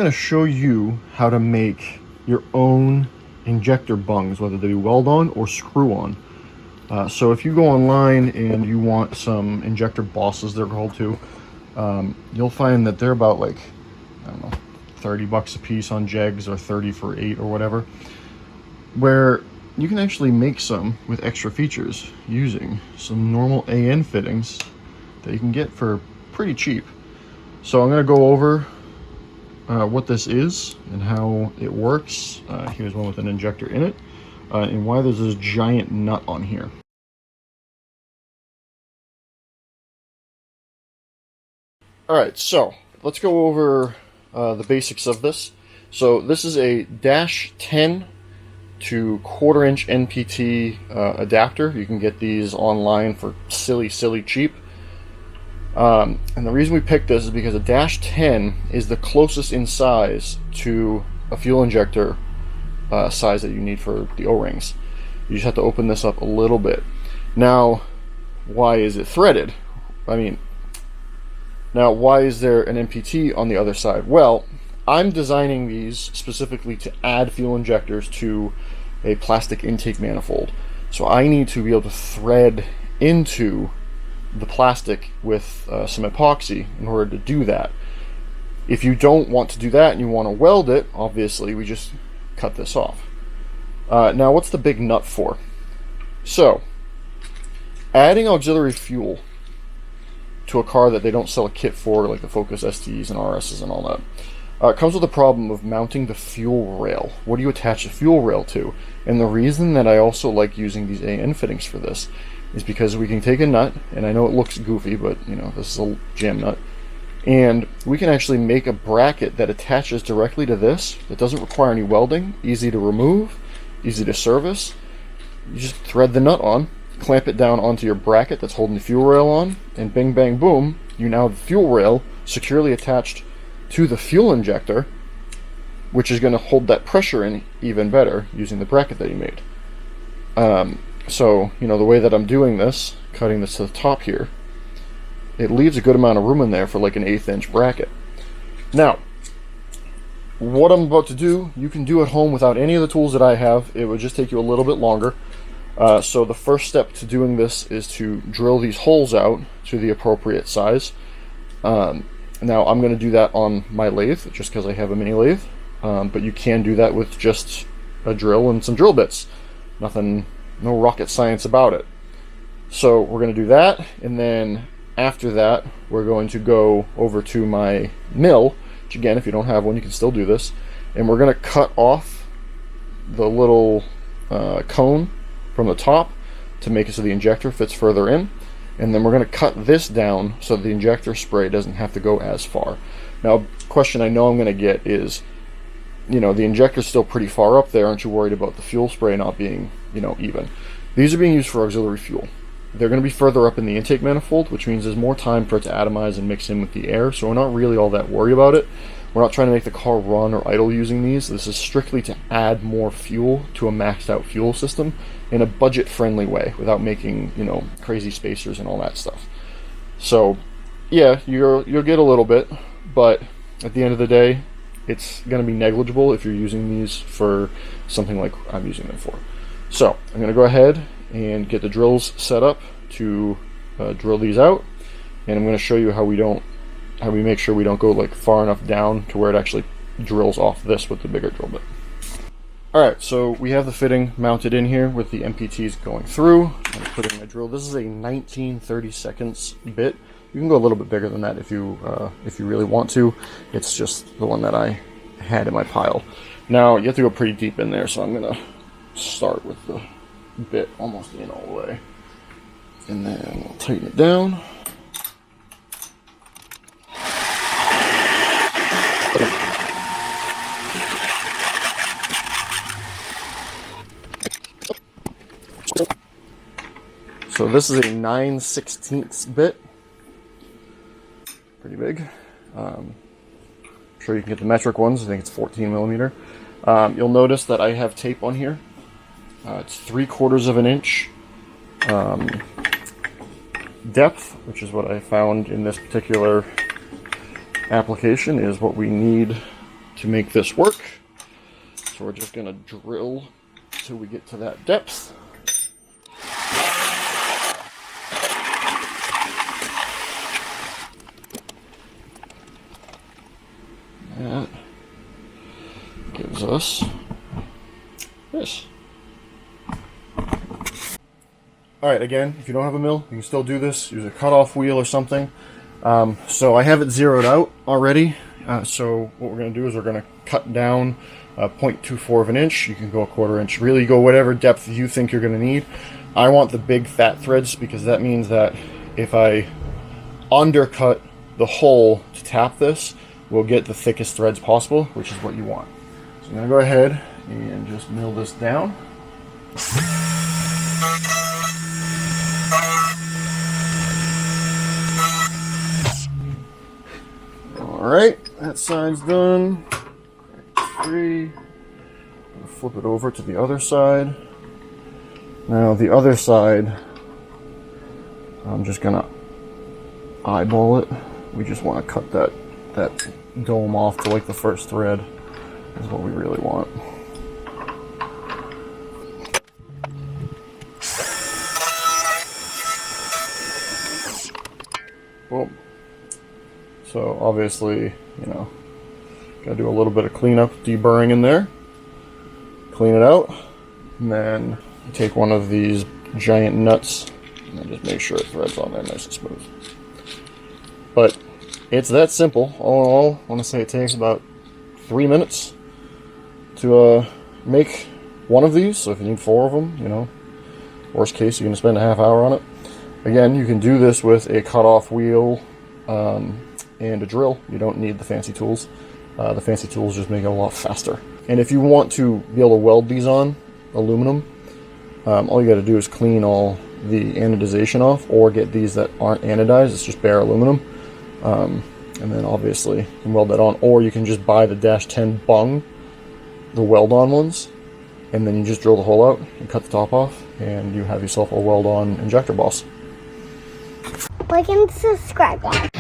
going to show you how to make your own injector bungs, whether they be weld on or screw on. So if you go online and you want some injector bosses, they're called too, you'll find that they're about like, I don't know, 30 bucks a piece on Jegs, or 30 for 8 or whatever, where you can actually make some with extra features using some normal AN fittings that you can get for pretty cheap. So I'm going to go over what this is and how it works. Here's one with an injector in it, and why there's this giant nut on here. Alright, so let's go over the basics of this. So this is a -10 to 1/4 inch NPT adapter. You can get these online for silly cheap. And the reason we picked this is because a -10 is the closest in size to a fuel injector size that you need for the O-rings. You just have to open this up a little bit. Now, why is it threaded? Now, why is there an NPT on the other side? Well, I'm designing these specifically to add fuel injectors to a plastic intake manifold. So I need to be able to thread into the plastic with some epoxy in order to do that. If you don't want to do that and you want to weld it, obviously we just cut this off. Now, what's the big nut for? So, adding auxiliary fuel to a car that they don't sell a kit for, like the Focus STs and RSs and all that, comes with the problem of mounting the fuel rail. What do you attach the fuel rail to? And the reason that I also like using these AN fittings for this is because we can take a nut, and I know it looks goofy, but you know, this is a jam nut, and we can actually make a bracket that attaches directly to this. That doesn't require any welding, easy to remove, easy to service. You just thread the nut on, clamp it down onto your bracket that's holding the fuel rail on, and bing bang boom, you now have the fuel rail securely attached to the fuel injector, which is going to hold that pressure in even better using the bracket that you made. So, you know, the way that I'm doing this, cutting this to the top here, it leaves a good amount of room in there for like an 1/8 inch bracket. Now, what I'm about to do, you can do at home without any of the tools that I have. It would just take you a little bit longer. So the first step to doing this is to drill these holes out to the appropriate size. Now I'm going to do that on my lathe, just because I have a mini lathe, but you can do that with just a drill and some drill bits. No rocket science about it. So we're going to do that, and then after that we're going to go over to my mill, which again, if you don't have one, you can still do this, and we're going to cut off the little cone from the top to make it so the injector fits further in, and then we're going to cut this down so the injector spray doesn't have to go as far. Now, a question I know I'm going to get is, you know, the injector's still pretty far up there, aren't you worried about the fuel spray not being, you know, even? These are being used for auxiliary fuel. They're going to be further up in the intake manifold, which means there's more time for it to atomize and mix in with the air, so we're not really all that worried about it. We're not trying to make the car run or idle using these. This is strictly to add more fuel to a maxed out fuel system in a budget friendly way without making, you know, crazy spacers and all that stuff. So yeah, you'll get a little bit, but at the end of the day, it's going to be negligible if you're using these for something like I'm using them for. So I'm going to go ahead and get the drills set up to drill these out, and I'm going to show you how we make sure we don't go like far enough down to where it actually drills off this with the bigger drill bit. Alright, so we have the fitting mounted in here with the MPTs going through. I'm putting my drill. This is a 19/32 bit. You can go a little bit bigger than that if you really want to. It's just the one that I had in my pile. Now you have to go pretty deep in there, so I'm gonna start with the bit almost in all the way, and then we'll tighten it down. So this is a 9/16 bit. Pretty big. I'm sure you can get the metric ones. I think it's 14 millimeter. You'll notice that I have tape on here. It's 3/4 of an inch depth, which is what I found in this particular application, is what we need to make this work. So we're just going to drill till we get to that depth. That gives us this. Alright, again, if you don't have a mill, you can still do this. Use a cutoff wheel or something. So I have it zeroed out already. So what we're going to do is we're going to cut down 0.24 of an inch. You can go a 1/4 inch. Really go whatever depth you think you're going to need. I want the big fat threads because that means that if I undercut the hole to tap this, we'll get the thickest threads possible, which is what you want. So I'm going to go ahead and just mill this down. Alright, that side's done. 3. Flip it over to the other side. Now the other side, I'm just gonna eyeball it. We just want to cut that dome off to like the first thread is what we really want. Boom. So obviously, you know, gotta do a little bit of cleanup, deburring in there. Clean it out, and then take one of these giant nuts and then just make sure it threads on there nice and smooth. But it's that simple. All in all, I want to say it takes about 3 minutes to make one of these. So if you need 4 of them, you know, worst case, you're going to spend a half hour on it. Again, you can do this with a cutoff wheel and a drill. You don't need the fancy tools. The fancy tools just make it a lot faster. And if you want to be able to weld these on aluminum, all you got to do is clean all the anodization off, or get these that aren't anodized. It's just bare aluminum. And then obviously you can weld that on, or you can just buy the -10 Bung, the weld-on ones, and then you just drill the hole out and cut the top off, and you have yourself a weld-on injector boss. Like and subscribe, guys.